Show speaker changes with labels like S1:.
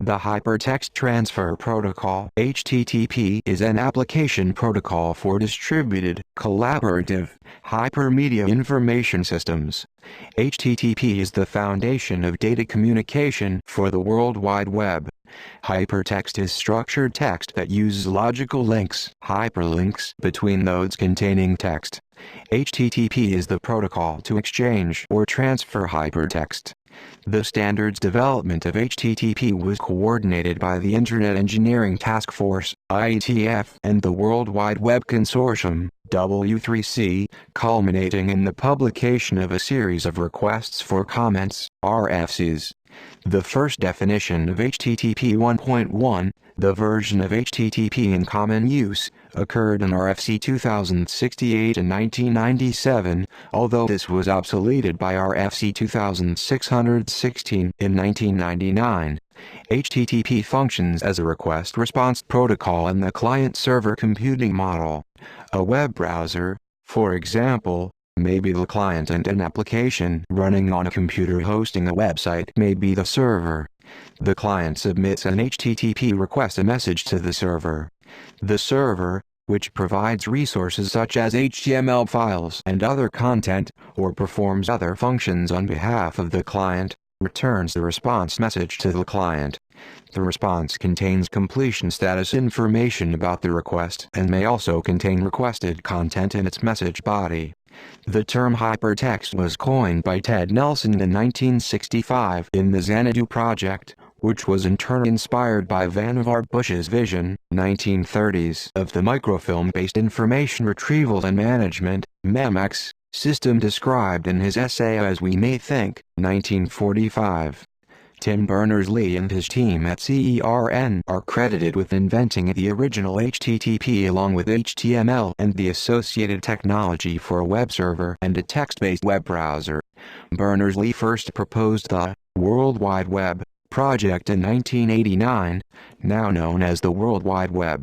S1: The Hypertext Transfer Protocol (HTTP) is an application protocol for distributed, collaborative, hypermedia information systems. HTTP is the foundation of data communication for the World Wide Web. Hypertext is structured text that uses logical links, hyperlinks, between nodes containing text. HTTP is the protocol to exchange or transfer hypertext. The standards development of HTTP was coordinated by the Internet Engineering Task Force (IETF) and the World Wide Web Consortium (W3C), culminating in the publication of a series of requests for comments (RFCs). The first definition of HTTP 1.1, the version of HTTP in common use, occurred in RFC 2068 in 1997, although this was obsoleted by RFC 2616 in 1999. HTTP functions as a request-response protocol in the client-server computing model. A web browser, for example, may be the client and an application running on a computer hosting a website may be the server. The client submits an HTTP request a message to the server. The server, which provides resources such as HTML files and other content, or performs other functions on behalf of the client, returns the response message to the client. The response contains completion status information about the request and may also contain requested content in its message body. The term hypertext was coined by Ted Nelson in 1965 in the Xanadu project, which was in turn inspired by Vannevar Bush's vision, 1930s, of the microfilm-based information retrieval and management (MEMX) system described in his essay As We May Think, 1945. Tim Berners-Lee and his team at CERN are credited with inventing the original HTTP along with HTML and the associated technology for a web server and a text-based web browser. Berners-Lee first proposed the World Wide Web project in 1989, now known as the World Wide Web.